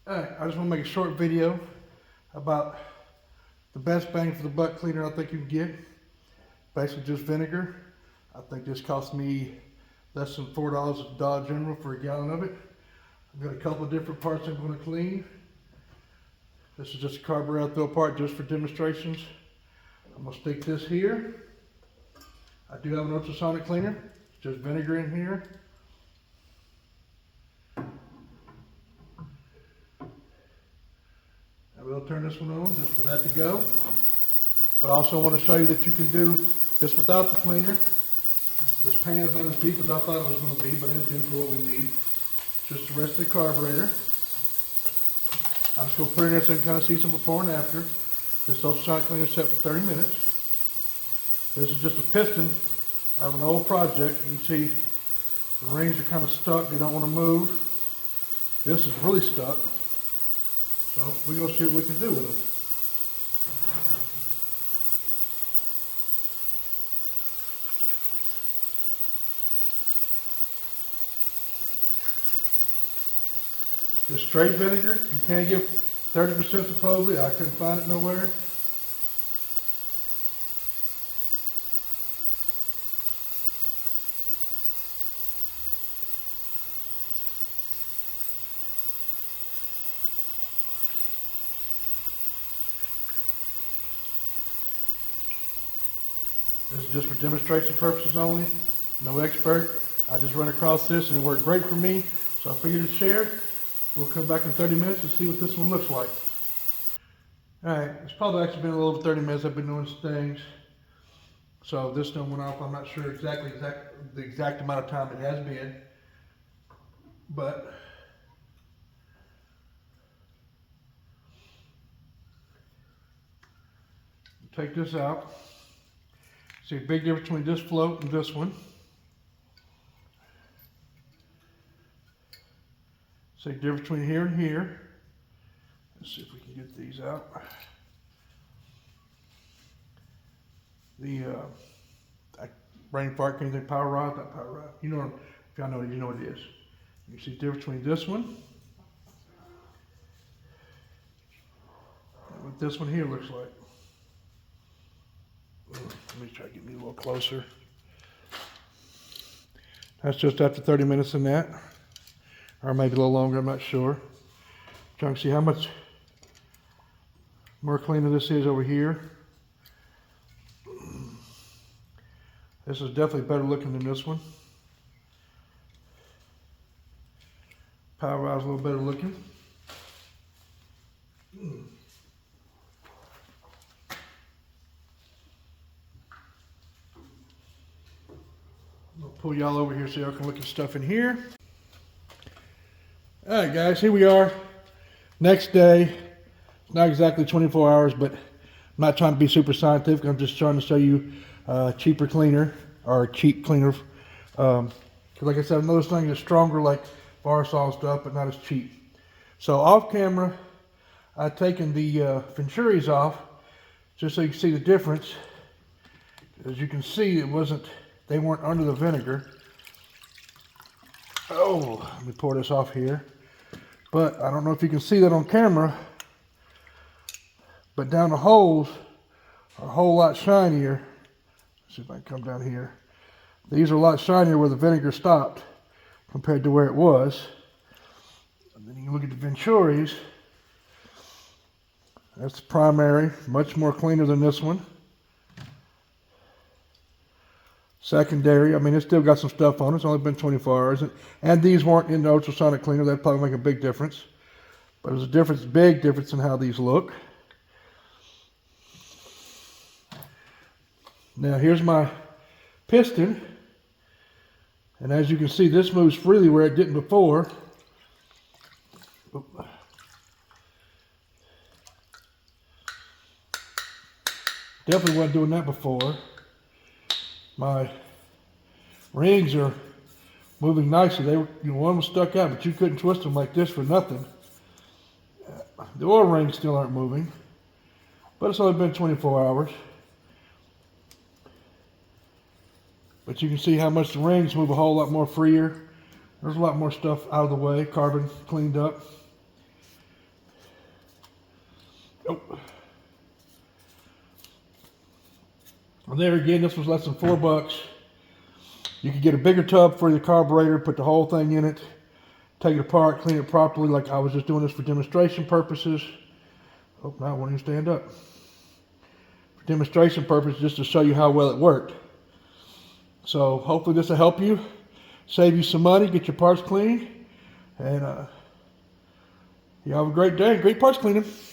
Alright, I just want to make a short video about the best bang for the buck cleaner I think you can get. Basically just vinegar. I think this cost me less than $4 at Dollar General for a gallon of it. I've got a couple of different parts I'm going to clean. This is just a carburetor throw part just for demonstrations. I'm going to stick this here. I do have an ultrasonic cleaner, just vinegar in here. I will turn this one on just for that to go. But I also want to show you that you can do this without the cleaner. This pan is not as deep as I thought it was going to be, but it's in for what we need. Just the rest of the carburetor. I'm just going to put it in there so you can kind of see some before and after. This ultrasonic cleaner is set for 30 minutes. This is just a piston out of an old project. You can see the rings are kind of stuck. They don't want to move. This is really stuck. So we're going to see what we can do with them. Just straight vinegar. You can get 30% supposedly. I couldn't find it nowhere. This is just for demonstration purposes only. No expert. I just run across this and it worked great for me. So I figured to share. We'll come back in 30 minutes and see what this one looks like. Alright, it's probably actually been a little over 30 minutes. I've been doing some things. So this one went off. I'm not sure the exact amount of time it has been. But take this out. See a big difference between this float and this one. See a difference between here and here. Let's see if we can get these out. The brain fart came in power rod, not power rod. You know, if y'all know it, you know what it is. You see the difference between this one and what this one here looks like. Let me try to get me a little closer. That's just after 30 minutes in that. Or maybe a little longer, I'm not sure. Trying to see how much more cleaner this is over here. This is definitely better looking than this one. Power rod's a little better looking. I'll pull y'all over here so y'all can look at stuff in here. Alright guys, here we are. Next day. It's not exactly 24 hours, but I'm not trying to be super scientific. I'm just trying to show you cheaper cleaner, or cheap cleaner. Because like I said, I know this thing is stronger like Varsol stuff, but not as cheap. So off camera, I've taken the Venturis off just so you can see the difference. As you can see, they weren't under the vinegar. Oh, let me pour this off here. But I don't know if you can see that on camera, but down the holes are a whole lot shinier. Let's see if I can come down here. These are a lot shinier where the vinegar stopped compared to where it was. And then you can look at the Venturis. That's the primary, much more cleaner than this one. Secondary, I mean, it's still got some stuff on it. It's only been 24 hours. And these weren't in the ultrasonic cleaner. That'd probably make a big difference. But there's a difference, big difference in how these look. Now, here's my piston. And as you can see, this moves freely where it didn't before. Definitely wasn't doing that before. My rings are moving nicely. They were, one was stuck out, but you couldn't twist them like this for nothing. The oil rings still aren't moving, but it's only been 24 hours. But you can see how much the rings move a whole lot more freer. There's a lot more stuff out of the way, carbon cleaned up. Nope. And there again, this was less than $4. You could get a bigger tub for your carburetor, put the whole thing in it, take it apart, clean it properly, like I was just doing this for demonstration purposes. Oh, now I won't even stand up. For demonstration purposes, just to show you how well it worked. So hopefully this will help you, save you some money, get your parts clean, and you have a great day. Great parts cleaning.